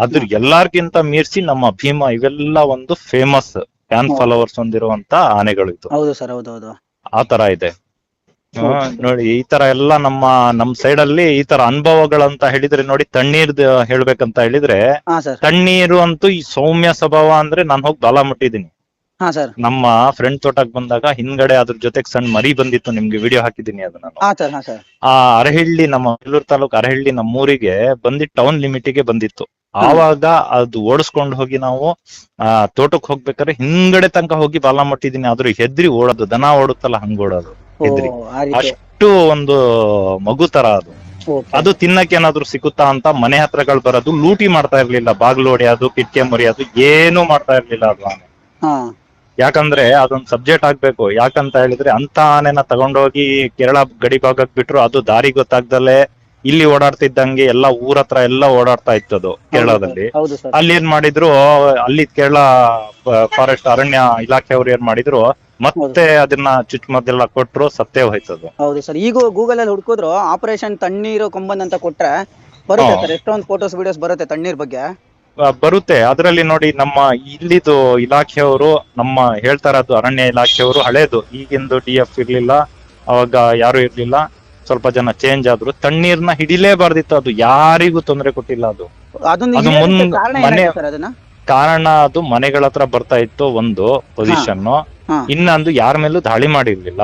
ಅದ್ರ ಎಲ್ಲಾರ್ಗಿಂತ ಮೀರ್ಸಿ ನಮ್ಮ ಭೀಮ, ಇವೆಲ್ಲ ಒಂದು ಫೇಮಸ್ ಫ್ಯಾನ್ ಫಾಲೋವರ್ಸ್ ಹೊಂದಿರುವಂತ ಆನೆಗಳು ಇದು. ಹೌದು ಸರ್. ಹೌದು ಹೌದು. ಆ ತರ ಇದೆ ನೋಡಿ. ಈ ತರ ಎಲ್ಲ ನಮ್ ಸೈಡ್ ಅಲ್ಲಿ ಈ ತರ ಅನುಭವಗಳಂತ ಹೇಳಿದ್ರೆ ನೋಡಿ, ತಣ್ಣೀರ್ದು ಹೇಳ್ಬೇಕಂತ ಹೇಳಿದ್ರೆ, ಹಾ ಸರ್. ತಣ್ಣೀರು ಅಂತೂ ಈ ಸೌಮ್ಯ ಸ್ವಭಾವ ಅಂದ್ರೆ ನಾನು ಹೋಗಿ ಬಾಲ ಮುಟ್ಟಿದೀನಿ. ಹಾ ಸರ್. ನಮ್ಮ ಫ್ರೆಂಡ್ ತೋಟಕ್ ಬಂದಾಗ ಹಿಂದ್ಗಡೆ ಅದ್ರ ಜೊತೆಗೆ ಸಣ್ಣ ಮರಿ ಬಂದಿತ್ತು, ನಿಮ್ಗೆ ವಿಡಿಯೋ ಹಾಕಿದೀನಿ ಅದು ನಾನು. ಹಾ ಸರ್. ಹಾ ಸರ್. ಆ ಅರಹಳ್ಳಿ, ನಮ್ಮ ಬೇಲೂರು ತಾಲೂಕು ಅರಹಳ್ಳಿ ನಮ್ಮೂರಿಗೆ ಬಂದಿಟ್ಟು ಟೌನ್ ಲಿಮಿಟಿಗೆ ಬಂದಿತ್ತು. ಆವಾಗ ಅದು ಓಡಿಸ್ಕೊಂಡು ಹೋಗಿ ನಾವು ತೋಟಕ್ಕೆ ಹೋಗ್ಬೇಕಾದ್ರೆ ಹಿಂದ್ಗಡೆ ತನಕ ಹೋಗಿ ಬಾಲ ಮುಟ್ಟಿದೀನಿ. ಆದ್ರೂ ಹೆದ್ರಿ ಓಡೋದು, ದನ ಓಡುತ್ತಲ್ಲ ಹಂಗ ಓಡೋದು ಹೆದ್ರಿ. ಅಷ್ಟು ಒಂದು ಮಗು ತರ ಅದು. ಅದು ತಿನ್ನಕ್ಕೆ ಏನಾದ್ರು ಸಿಗುತ್ತಾ ಅಂತ ಮನೆ ಹತ್ರಗಳು ಬರೋದು. ಲೂಟಿ ಮಾಡ್ತಾ ಇರ್ಲಿಲ್ಲ, ಬಾಗ್ಲು ಹೊಡೆಯೋದು, ಕಿಟಕಿ ಮುರಿಯೋದು ಏನು ಮಾಡ್ತಾ ಇರ್ಲಿಲ್ಲ ಅದು ಆನೆ. ಯಾಕಂದ್ರೆ ಅದೊಂದು ಸಬ್ಜೆಕ್ಟ್ ಆಗ್ಬೇಕು. ಯಾಕಂತ ಹೇಳಿದ್ರೆ ಅಂತ ಆನೆನ ತಗೊಂಡೋಗಿ ಕೇರಳ ಗಡಿ ಭಾಗಕ್ಕೆ ಬಿಟ್ರು, ಅದು ದಾರಿ ಗೊತ್ತಾಗ್ದಲೆ ಇಲ್ಲಿ ಓಡಾಡ್ತಿದ್ದಂಗೆ ಎಲ್ಲ ಊರ ಹತ್ರ ಎಲ್ಲ ಓಡಾಡ್ತಾ ಇತ್ತದು ಕೇರಳದಲ್ಲಿ. ಅಲ್ಲಿ ಏನ್ ಮಾಡಿದ್ರು, ಅಲ್ಲಿ ಕೇರಳ ಫಾರೆಸ್ಟ್ ಅರಣ್ಯ ಇಲಾಖೆಯವ್ರು ಏನ್ ಮಾಡಿದ್ರು, ಮತ್ತೆ ಅದನ್ನ ಚುಚ್ಚುಮದ್ದೆಲ್ಲ ಕೊಟ್ರು, ಸತ್ತೇ ಹೋಯ್ತದು. ಹೌದು ಸರ್. ಈಗ ಗೂಗಲ್ ಅಲ್ಲಿ ಹುಡ್ಕಿದ್ರು ಆಪರೇಷನ್ ತಣ್ಣೀರು ಕೊಂಬನ್ ಅಂತ ಕೊಟ್ರೆ ಬರುತ್ತೆ ಸರ್. ಎಷ್ಟೊಂದು ಫೋಟೋಸ್ ವಿಡಿಯೋಸ್ ಬರುತ್ತೆ ತಣ್ಣೀರ್ ಬಗ್ಗೆ. ಬರುತ್ತೆ. ಅದ್ರಲ್ಲಿ ನೋಡಿ, ನಮ್ಮ ಇಲ್ಲಿದು ಇಲಾಖೆಯವರು ನಮ್ಮ ಹೇಳ್ತಾ ಇರೋದು, ಅರಣ್ಯ ಇಲಾಖೆಯವರು ಹಳೇದು, ಈಗಿಂದು DF ಇರ್ಲಿಲ್ಲ ಅವಾಗ, ಯಾರು ಇರ್ಲಿಲ್ಲ, ಸ್ವಲ್ಪ ಜನ ಚೇಂಜ್ ಆದ್ರು. ತಣ್ಣೀರ್ನ ಹಿಡಿಲೇಬಾರ್ದಿತ್ತು, ಅದು ಯಾರಿಗೂ ತೊಂದರೆ ಕೊಟ್ಟಿಲ್ಲ. ಅದು ಮನೆ ಕಾರಣ ಅದು ಮನೆಗಳ ಹತ್ರ ಬರ್ತಾ ಇತ್ತು ಒಂದು ಪೊಸಿಷನ್. ಇನ್ನೊಂದು ಯಾರ ಮೇಲೂ ದಾಳಿ ಮಾಡಿರ್ಲಿಲ್ಲ,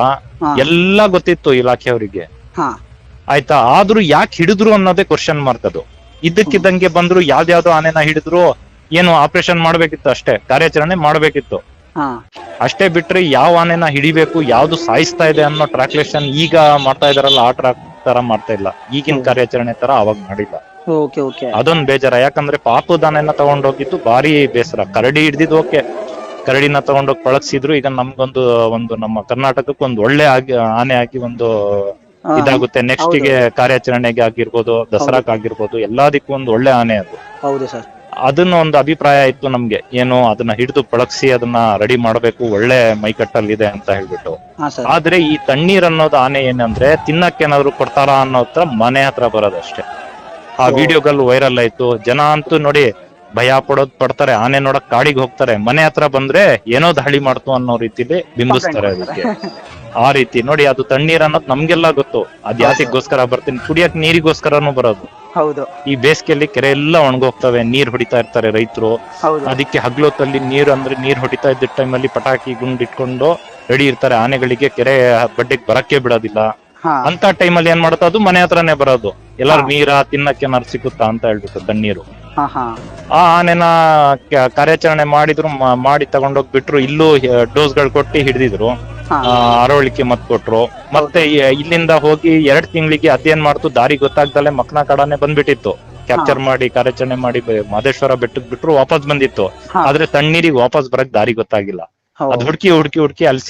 ಎಲ್ಲ ಗೊತ್ತಿತ್ತು ಇಲಾಖೆಯವರಿಗೆ, ಆಯ್ತಾ. ಆದ್ರೂ ಯಾಕೆ ಹಿಡಿದ್ರು ಅನ್ನೋದೇ ಕ್ವಶನ್ ಮಾರ್ಕ್. ಅದು ಇದ್ದಕ್ಕಿದ್ದಂಗೆ ಬಂದ್ರು, ಯಾವ್ದಾವ್ದೋ ಆನೆನ ಹಿಡಿದ್ರು, ಏನು ಆಪರೇಷನ್ ಮಾಡ್ಬೇಕಿತ್ತು ಅಷ್ಟೇ, ಕಾರ್ಯಾಚರಣೆ ಮಾಡ್ಬೇಕಿತ್ತು ಅಷ್ಟೇ. ಬಿಟ್ರೆ ಯಾವ ಆನೆನ ಹಿಡಿಬೇಕು, ಯಾವ್ದು ಸಾಯಿಸ್ತಾ ಇದೆ ಅನ್ನೋ ಟ್ರಾಕ್ಲೇಷನ್ ಈಗ ಮಾಡ್ತಾ ಇದಾರಲ್ಲ, ಆ ಟ್ರಾಕ್ ತರ ಮಾಡ್ತಾ ಇಲ್ಲ. ಈಗಿನ ಕಾರ್ಯಾಚರಣೆ ತರ ಅವಾಗ ಮಾಡಿಲ್ಲ. ಅದೊಂದ್ ಬೇಜಾರ. ಯಾಕಂದ್ರೆ ಪಾಪುದಾನೆನ ತಗೊಂಡೋಗಿದ್ದು ಭಾರಿ ಬೇಸರ. ಕರಡಿ ಹಿಡ್ದಿದ್ ಓಕೆ, ಕರಡಿನ ತಗೊಂಡೋಗಿ ಪಳಗ್ಸಿದ್ರು. ಈಗ ನಮ್ಗೊಂದು ನಮ್ಮ ಕರ್ನಾಟಕಕ್ಕೆ ಒಂದು ಒಳ್ಳೆ ಆನೆ ಆಗಿ ಒಂದು ಇದಾಗುತ್ತೆ. ನೆಕ್ಸ್ಟ್ ಗೆ ಕಾರ್ಯಾಚರಣೆಗೆ ಆಗಿರ್ಬೋದು, ದಸರಾಕ್ ಆಗಿರ್ಬೋದು, ಎಲ್ಲದಕ್ಕೂ ಒಂದು ಒಳ್ಳೆ ಆನೆ ಅದು. ಹೌದು ಸರ್. ಅದನ್ನ ಒಂದು ಅಭಿಪ್ರಾಯ ಇತ್ತು ನಮ್ಗೆ, ಏನು ಅದನ್ನ ಹಿಡಿದು ಬಳಸಿ ಅದನ್ನ ರೆಡಿ ಮಾಡಬೇಕು, ಒಳ್ಳೆ ಮೈಕಟ್ಟಲ್ಲಿದೆ ಅಂತ ಹೇಳ್ಬಿಟ್ಟು. ಹಾ ಸರ್. ಆದ್ರೆ ಈ ತಣ್ಣೀರ್ ಅನ್ನೋದು ಆನೆ ಏನಂದ್ರೆ ತಿನ್ನಕ್ಕೆ ಏನಾದ್ರು ಕೊಡ್ತಾರಾ ಅನ್ನೋ ಹತ್ರ ಮನೆ ಹತ್ರ ಬರೋದಷ್ಟೇ. ಆ ವಿಡಿಯೋಗಳು ವೈರಲ್ ಆಯ್ತು, ಜನ ಅಂತೂ ನೋಡಿ ಭಯ ಪಡ್ತಾರೆ, ಆನೆ ನೋಡಕ್ ಕಾಡಿಗೆ ಹೋಗ್ತಾರೆ, ಮನೆ ಹತ್ರ ಬಂದ್ರೆ ಏನೋ ದಾಳಿ ಮಾಡ್ತು ಅನ್ನೋ ರೀತಿಲಿ ಬಿಂಬಿಸ್ತಾರೆ ಅದಕ್ಕೆ. ಆ ರೀತಿ ನೋಡಿ, ಅದು ತಣ್ಣೀರ್ ಅನ್ನೋದು ನಮ್ಗೆಲ್ಲ ಗೊತ್ತು, ಅದ್ ಯಾತಿಗೋಸ್ಕರ ಬರ್ತೀನಿ, ಕುಡಿಯಕ್ ನೀರಿಗೋಸ್ಕರನು ಬರೋದು. ಹೌದು. ಈ ಬೇಸಿಗೆಯಲ್ಲಿ ಕೆರೆ ಎಲ್ಲ ಒಣಗೋಗ್ತವೆ, ನೀರ್ ಹೊಡಿತಾ ಇರ್ತಾರೆ ರೈತರು. ಅದಕ್ಕೆ ಹಗ್ಲೊತ್ತಲ್ಲಿ ನೀರ್ ಹೊಡಿತಾ ಇದ್ದ ಟೈಮಲ್ಲಿ ಪಟಾಕಿ ಗುಂಡಿಟ್ಕೊಂಡು ರೆಡಿ ಇರ್ತಾರೆ, ಆನೆಗಳಿಗೆ ಕೆರೆ ಬಡ್ಡಿಗೆ ಬರಕ್ಕೆ ಬಿಡೋದಿಲ್ಲ. ಅಂತ ಟೈಮಲ್ಲಿ ಏನ್ ಮಾಡುತ್ತೋ ಅದು ಮನೆ ಹತ್ರನೇ ಬರೋದು, ಎಲ್ಲಾರು ನೀರ ತಿನ್ನಕ್ಕೆ ಏನಾರು ಸಿಗುತ್ತಾ ಅಂತ ಹೇಳ್ಬಿಟ್ಟು ತಣ್ಣೀರು. ಆ ಆನೆನ ಕಾರ್ಯಾಚರಣೆ ಮಾಡಿದ್ರು, ಮಾಡಿ ತಗೊಂಡೋಗ್ಬಿಟ್ರು. ಇಲ್ಲೂ ಡೋಸ್ಗಳು ಕೊಟ್ಟು ಹಿಡಿದಿದ್ರು, ಅರವಳಿಕೆ ಮತ್ ಕೊಟ್ರು. ಮತ್ತೆ ಇಲ್ಲಿಂದ ಹೋಗಿ 2 ತಿಂಗಳಿಗೆ ಅದೇನ್ ಮಾಡ್ತು, ದಾರಿ ಗೊತ್ತಾಗ್ದಲೆ ಮಕ್ನಾ ಕಾಡಾನೆ ಬಂದ್ಬಿಟ್ಟಿತ್ತು. ಕ್ಯಾಪ್ಚರ್ ಮಾಡಿ ಕಾರ್ಯಾಚರಣೆ ಮಾಡಿ ಮಹದೇಶ್ವರ ಬೆಟ್ಟಕ್ ಬಿಟ್ರು, ವಾಪಸ್ ಬಂದಿತ್ತು. ಆದ್ರೆ ತಣ್ಣೀರಿಗೆ ವಾಪಸ್ ಬರಕ್ ದಾರಿ ಗೊತ್ತಾಗಿಲ್ಲ. ಅದ್ ಹುಡುಕಿ ಅಲ್ಲಿ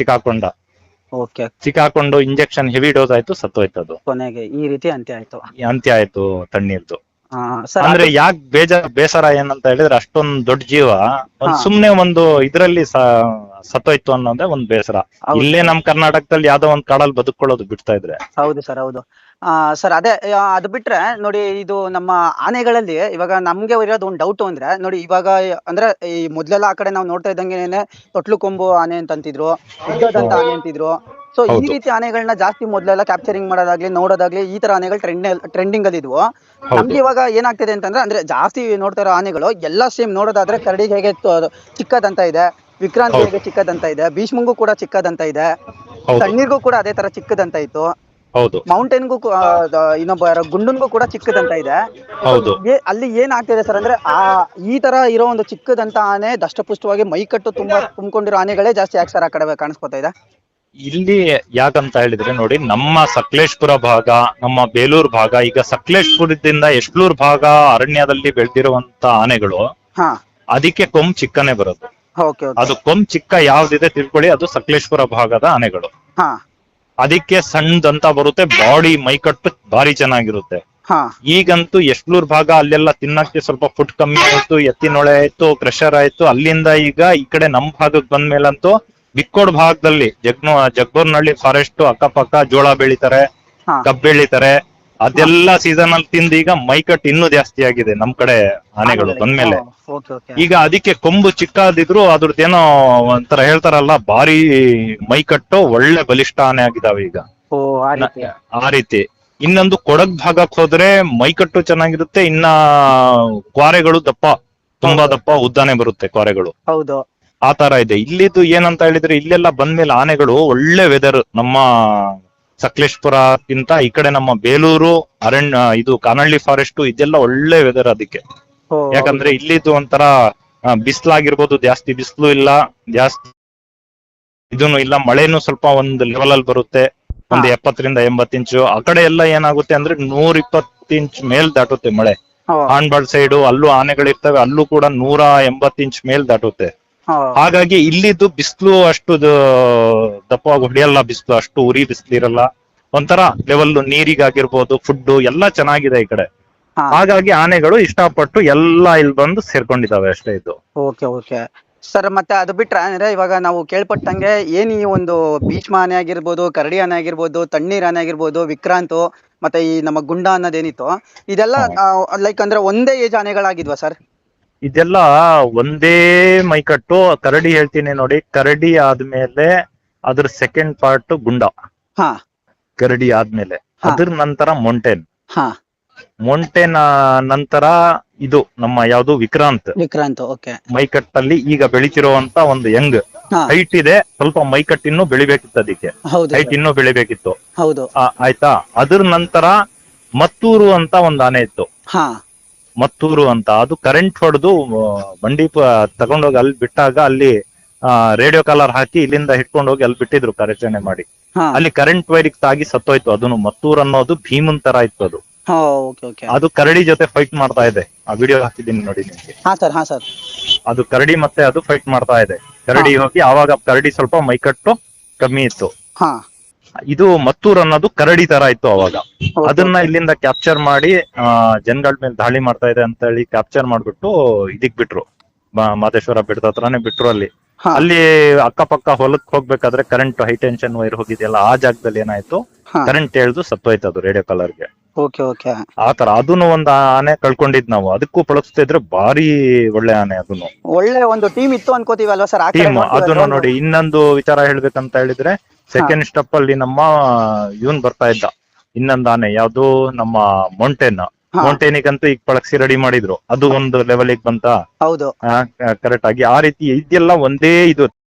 ಸಿಕ್ಕಾಕೊಂಡು ಇಂಜೆಕ್ಷನ್ ಹೆವಿ ಡೋಸ್ ಆಯ್ತು, ಸತ್ತೋಯ್ತದು. ಕೊನೆಗೆ ಈ ರೀತಿ ಅಂತ್ಯ ಆಯ್ತು ತಣ್ಣೀರ್ದು. ಅಂದ್ರೆ ಯಾಕೆ ಬೇಸರ ಏನಂತ ಹೇಳಿದ್ರೆ, ಅಷ್ಟೊಂದ್ ದೊಡ್ಡ ಜೀವ ಸುಮ್ನೆ ಒಂದು ಇದ್ರಲ್ಲಿ ಸತ್ತೋಯ್ತು ಅನ್ನೋದೇ ಒಂದ್ ಬೇಸರ. ಇಲ್ಲೇ ನಮ್ ಕರ್ನಾಟಕದಲ್ಲಿ ಯಾವ್ದೋ ಒಂದ್ ಕಾಡಲ್ಲಿ ಬದುಕೊಳ್ಳೋದು ಬಿಡ್ತಾ ಇದ್ರೆ. ಹೌದು ಸರ್, ಹೌದು. ಸರ್ ಅದೇ ಅದು ಬಿಟ್ರೆ ನೋಡಿ, ಇದು ನಮ್ಮ ಆನೆಗಳಲ್ಲಿ ಇವಾಗ ನಮ್ಗೆ ಇರೋದು ಒಂದು ಡೌಟ್ ಅಂದ್ರೆ ನೋಡಿ, ಇವಾಗ ಅಂದ್ರೆ ಈ ಮೊದ್ಲೆಲ್ಲ ಆ ಕಡೆ ನಾವು ನೋಡ್ತಾ ಇದ್ದಂಗೆನೆ ತೊಟ್ಲು ಕೊಂಬು ಆನೆ ಅಂತ ಅಂತಿದ್ರು, ಉದ್ದದಂತ ಆನೆ ಅಂತಿದ್ರು. ಸೊ ಈ ರೀತಿ ಆನೆಗಳನ್ನ ಜಾಸ್ತಿ ಮೊದ್ಲೆಲ್ಲ ಕ್ಯಾಪ್ಚರಿಂಗ್ ಮಾಡೋದಾಗ್ಲಿ ನೋಡೋದಾಗ್ಲಿ ಈ ತರ ಆನೆಗಳು ಟ್ರೆಂಡಿಂಗ್ ಅಲ್ಲಿ ಇದ್ವು. ನಮ್ಗೆ ಇವಾಗ ಏನಾಗ್ತಿದೆ ಅಂತಂದ್ರೆ, ಅಂದ್ರೆ ಜಾಸ್ತಿ ನೋಡ್ತಾ ಇರೋ ಆನೆಗಳು ಎಲ್ಲ ಸೇಮ್. ನೋಡೋದಾದ್ರೆ ಕರಡಿಗೆ ಹೇಗೆ ಚಿಕ್ಕದಂತ ಇದೆ, ವಿಕ್ರಾಂತ್ ಹೇಗೆ ಚಿಕ್ಕದಂತ ಇದೆ, ಭೀಷ್ಮಂಗೂ ಕೂಡ ಚಿಕ್ಕದಂತ ಇದೆ, ತಣ್ಣೀರ್ಗೂ ಕೂಡ ಅದೇ ತರ ಚಿಕ್ಕದಂತ ಇತ್ತು. ಮೌಂಟೇನ್ಗೂ ಇನ್ನೊಬ್ಬ ಗುಂಡನ್ಗೂ ಕೂಡ ಚಿಕ್ಕದಂತ ಇದೆ. ಅಲ್ಲಿ ಏನಾಗ್ತಿದೆ ಸರ್ ಅಂದ್ರೆ, ಈ ತರ ಇರೋ ಒಂದು ಚಿಕ್ಕದಂತ ಆನೆ ದಷ್ಟಪುಷ್ಟವಾಗಿ ಮೈಕಟ್ಟು ತುಂಬಾ ತುಂಬಿಕೊಂಡಿರೋ ಆನೆಗಳೇ ಜಾಸ್ತಿ ಯಾಕೆ ಸರ್ ಆ ಕಡೆ ಕಾಣಿಸ್ಕೊತಾ ಇದೆ? ಇಲ್ಲಿ ಯಾಕಂತ ಹೇಳಿದ್ರೆ ನೋಡಿ, ನಮ್ಮ ಸಕಲೇಶ್ಪುರ ಭಾಗ, ನಮ್ಮ ಬೇಲೂರು ಭಾಗ, ಈಗ ಸಕಲೇಶ್ಪುರದಿಂದ ಎಷ್ಟ್ಲೂರ್ ಭಾಗ ಅರಣ್ಯದಲ್ಲಿ ಬೆಳೆದಿರುವಂತ ಆನೆಗಳು, ಅದಕ್ಕೆ ಕೊಂಬ್ ಚಿಕ್ಕನೆ ಬರೋದು. ಅದು ಕೊಂಬ್ ಚಿಕ್ಕ ಯಾವ್ದಿದೆ ತಿಳ್ಕೊಳ್ಳಿ, ಅದು ಸಕಲೇಶ್ಪುರ ಭಾಗದ ಆನೆಗಳು. ಅದಕ್ಕೆ ಸಣ್ಣದಂತ ಬರುತ್ತೆ, ಬಾಡಿ ಮೈಕಟ್ಟು ಭಾರಿ ಚೆನ್ನಾಗಿರುತ್ತೆ. ಈಗಂತೂ ಎಷ್ಟ್ಲೂರ್ ಭಾಗ ಅಲ್ಲೆಲ್ಲ ತಿನ್ನಕ್ಕೆ ಸ್ವಲ್ಪ ಫುಡ್ ಕಮ್ಮಿ ಆಯ್ತು, ಎತ್ತಿನೊಳೆ ಆಯ್ತು, ಕ್ರಷರ್ ಆಯ್ತು. ಅಲ್ಲಿಂದ ಈಗ ಈ ಕಡೆ ನಮ್ ಭಾಗಕ್ಕೆ ಬಂದ್ಮೇಲಂತೂ ಬಿಕ್ಕೋಡ್ ಭಾಗದಲ್ಲಿ ಜಗ್ಬೋರ್ನಹಳ್ಳಿ ಫಾರೆಸ್ಟ್ ಅಕ್ಕಪಕ್ಕ ಜೋಳ ಬೆಳಿತಾರೆ, ಕಬ್ಬು ಬೆಳಿತಾರೆ. ಅದೆಲ್ಲ ಸೀಸನ್ ಅಲ್ಲಿ ತಿಂದು ಈಗ ಮೈಕಟ್ಟು ಇನ್ನೂ ಜಾಸ್ತಿ ಆಗಿದೆ ನಮ್ ಕಡೆ ಆನೆಗಳು ಬಂದ್ಮೇಲೆ. ಈಗ ಅದಕ್ಕೆ ಕೊಂಬು ಚಿಕ್ಕದಿದ್ರು ಅದ್ರದ್ದೇನೋ ಒಂಥರ ಹೇಳ್ತಾರಲ್ಲ, ಭಾರಿ ಮೈಕಟ್ಟು ಒಳ್ಳೆ ಬಲಿಷ್ಠ ಆನೆ ಆಗಿದಾವೆ ಈಗ. ಆ ರೀತಿ. ಇನ್ನೊಂದು ಕೊಡಗ್ ಭಾಗಕ್ಕೆ ಹೋದ್ರೆ ಮೈಕಟ್ಟು ಚೆನ್ನಾಗಿರುತ್ತೆ, ಇನ್ನ ಕ್ವಾರೆಗಳು ತುಂಬಾ ದಪ್ಪ ಉದ್ದಾನೆ ಬರುತ್ತೆ ಕ್ವಾರೆಗಳು. ಆ ತರ ಇದೆ. ಇಲ್ಲಿದ್ದು ಏನಂತ ಹೇಳಿದ್ರೆ, ಇಲ್ಲೆಲ್ಲ ಬಂದ್ಮೇಲೆ ಆನೆಗಳು ಒಳ್ಳೆ ವೆದರ್. ನಮ್ಮ ಸಕಲೇಶ್ಪುರಕ್ಕಿಂತ ಈ ಕಡೆ ನಮ್ಮ ಬೇಲೂರು ಅರಣ್ಯ, ಇದು ಕಾನಹಳ್ಳಿ ಫಾರೆಸ್ಟ್, ಇದೆಲ್ಲ ಒಳ್ಳೆ ವೆದರ್ ಅದಕ್ಕೆ. ಯಾಕಂದ್ರೆ ಇಲ್ಲಿದ್ದು ಒಂಥರ ಬಿಸಿಲಾಗಿರ್ಬೋದು, ಜಾಸ್ತಿ ಬಿಸಿಲು ಇಲ್ಲ, ಜಾಸ್ತಿ ಇದನ್ನು ಇಲ್ಲ, ಮಳೆನು ಸ್ವಲ್ಪ ಒಂದು ಲೆವೆಲ್ ಅಲ್ಲಿ ಬರುತ್ತೆ, ಒಂದು 70ರಿಂದ 80 ಇಂಚು. ಆ ಕಡೆ ಎಲ್ಲ ಏನಾಗುತ್ತೆ ಅಂದ್ರೆ 120 ಇಂಚ್ ಮೇಲ್ ದಾಟುತ್ತೆ ಮಳೆ. ಹಾನ್ಬಾಳ್ ಸೈಡು ಅಲ್ಲೂ ಆನೆಗಳಿರ್ತವೆ, ಅಲ್ಲೂ ಕೂಡ 180 ಇಂಚ್ ಮೇಲ್ ದಾಟುತ್ತೆ. ಹಾಗಾಗಿ ಇಲ್ಲಿದ್ದು ಬಿಸಿಲು ಅಷ್ಟು ದಪ್ಪವಾಗಿ ಹೊಡೆಯಲ್ಲ, ಬಿಸಿಲು ಅಷ್ಟು ಉರಿ ಬಿಸಿಲು ಇರಲ್ಲ. ಒಂಥರ ಲೆವೆಲ್ ನೀರಿಗಾಗಿರ್ಬೋದು, ಫುಡ್ ಎಲ್ಲ ಚೆನ್ನಾಗಿದೆ ಈ ಕಡೆ. ಹಾಗಾಗಿ ಆನೆಗಳು ಇಷ್ಟಪಟ್ಟು ಎಲ್ಲ ಇಲ್ಲಿ ಬಂದು ಸೇರ್ಕೊಂಡಿದ್ದಾವೆ ಅಷ್ಟೇ. ಇದು ಓಕೆ ಸರ್. ಮತ್ತೆ ಅದು ಬಿಟ್ರೆ ಅಂದ್ರೆ ಇವಾಗ ನಾವು ಕೇಳ್ಪಟ್ಟಂಗೆ ಏನ್ ಈ ಒಂದು ಭೀಷ್ಮ ಆನೆ ಆಗಿರ್ಬೋದು, ಕರಡಿ ಆನೆ ಆಗಿರ್ಬೋದು, ತಣ್ಣೀರ್ ಆನೆ ಆಗಿರ್ಬೋದು, ವಿಕ್ರಾಂತ್ ಮತ್ತೆ ಈ ನಮ್ಮ ಗುಂಡ ಅನ್ನೋದೇನಿತ್ತು, ಇದೆಲ್ಲ ಲೈಕ್ ಅಂದ್ರೆ ಒಂದೇ ಏಜ್ ಆನೆಗಳಾಗಿದ್ವಾ ಸರ್? ಇದೆಲ್ಲ ಒಂದೇ ಮೈಕಟ್ಟು. ಕರಡಿ ಹೇಳ್ತೀನಿ ನೋಡಿ, ಕರಡಿ ಆದ್ಮೇಲೆ ಅದ್ರ ಸೆಕೆಂಡ್ ಪಾರ್ಟ್ ಗುಂಡ, ಕರಡಿ ಆದ್ಮೇಲೆ ಅದ್ರ ನಂತರ ಮೊಂಟೇನ್ ನಂತರ ಇದು ನಮ್ಮ ಯಾವ್ದು ವಿಕ್ರಾಂತ್. ಮೈಕಟ್ಟಲ್ಲಿ ಈಗ ಬೆಳಿತಿರುವಂತ ಒಂದು ಯಂಗ್ ಹೈಟ್ ಇದೆ, ಸ್ವಲ್ಪ ಮೈಕಟ್ ಇನ್ನೂ ಬೆಳಿಬೇಕಿತ್ತು, ಅದಕ್ಕೆ ಹೈಟ್ ಇನ್ನೂ ಬೆಳಿಬೇಕಿತ್ತು. ಆಯ್ತಾ. ಅದ್ರ ನಂತರ ಮತ್ತೂರು ಅಂತ ಒಂದ್ ಆನೆ ಇತ್ತು, ಮತ್ತೂರು ಅಂತ. ಅದು ಕರೆಂಟ್ ಹೊಡೆದು ಬಂಡಿ ತಗೊಂಡೋಗಿ ಅಲ್ಲಿ ಬಿಟ್ಟಾಗ, ಅಲ್ಲಿ ರೇಡಿಯೋ ಕಾಲರ್ ಹಾಕಿ ಇಲ್ಲಿಂದ ಹಿಡ್ಕೊಂಡೋಗಿ ಅಲ್ಲಿ ಬಿಟ್ಟಿದ್ರು ಕಾರ್ಯಾಚರಣೆ ಮಾಡಿ. ಅಲ್ಲಿ ಕರೆಂಟ್ ವೈರಿಗೆ ತಾಗಿ ಸತ್ತೋಯ್ತು. ಅದನ್ನು ಮತ್ತೂರ್ ಅನ್ನೋದು ಭೀಮನ್ ತರ ಇತ್ತು ಅದು. ಅದು ಕರಡಿ ಜೊತೆ ಫೈಟ್ ಮಾಡ್ತಾ ಇದೆ. ಆ ವಿಡಿಯೋ ಹಾಕಿದ್ದೀನಿ ನೋಡಿ ನಿಮ್ಗೆ. ಅದು ಕರಡಿ ಮತ್ತೆ ಅದು ಫೈಟ್ ಮಾಡ್ತಾ ಇದೆ. ಕರಡಿ ಹೋಗಿ ಆವಾಗ ಕರಡಿ ಸ್ವಲ್ಪ ಮೈಕಟ್ಟು ಕಮ್ಮಿ ಇತ್ತು. ಇದು ಮತ್ತೂರ್ ಅನ್ನೋದು ಕರಡಿ ತರ ಇತ್ತು ಅವಾಗ. ಅದನ್ನ ಇಲ್ಲಿಂದ ಕ್ಯಾಪ್ಚರ್ ಮಾಡಿ ಜನಗಳ ಮೇಲೆ ದಾಳಿ ಮಾಡ್ತಾ ಇದೆ ಅಂತ ಹೇಳಿ ಕ್ಯಾಪ್ಚರ್ ಮಾಡ್ಬಿಟ್ಟು ಇದಕ್ ಬಿಟ್ರು, ಮಾದೇಶ್ವರ ಬೆಟ್ಟದ ಹತ್ರನೇ ಬಿಟ್ರು. ಅಲ್ಲಿ ಅಕ್ಕಪಕ್ಕ ಹೊಲಕ್ ಹೋಗ್ಬೇಕಾದ್ರೆ ಕರೆಂಟ್ ಹೈ ಟೆನ್ಷನ್ ವೈರ್ ಹೋಗಿದೆಯಲ್ಲ, ಆ ಜಾಗದಲ್ಲಿ ಏನಾಯ್ತು, ಕರೆಂಟ್ ಎಳ್ದು ಸತ್ತೋಯ್ತು ಅದು ರೇಡಿಯೋ ಕಾಲರ್ಗೆ. ಆತರ ಅದನ್ನು ಒಂದ್ ಆನೆ ಕಳ್ಕೊಂಡಿದ್ ನಾವು. ಅದಕ್ಕೂ ಪಳಗಿಸ್ತಾ ಇದ್ರೆ ಭಾರಿ ಒಳ್ಳೆ ಆನೆ. ಅದನ್ನು ಒಳ್ಳೆ ಒಂದು ಟೀಮ್ ಇತ್ತು ಅನ್ಕೋತೀವಿ ಅಲ್ವಾ ಸರ್? ಟೀಮ್ ಅದನ್ನು ನೋಡಿ. ಇನ್ನೊಂದು ವಿಚಾರ ಹೇಳ್ಬೇಕಂತ ಹೇಳಿದ್ರೆ, ಸೆಕೆಂಡ್ ಸ್ಟೆಪ್ ಅಲ್ಲಿ ನಮ್ಮ ಇವನ್ ಬರ್ತಾ ಇದ್ದ, ಇನ್ನೊಂದು ಆನೆ ಯಾವ್ದು, ನಮ್ಮ ಮೌಂಟೇನಿಗಂತೂ ಈಗ ಪಳಗ್ಸಿ ರೆಡಿ ಮಾಡಿದ್ರು. ಅದು ಒಂದು ಲೆವೆಲ್ ಬಂತ ಹೌದು ಕರೆಕ್ಟ್ ಆಗಿ. ಆ ರೀತಿ ಇದೆಲ್ಲ ಒಂದೇ ಇದು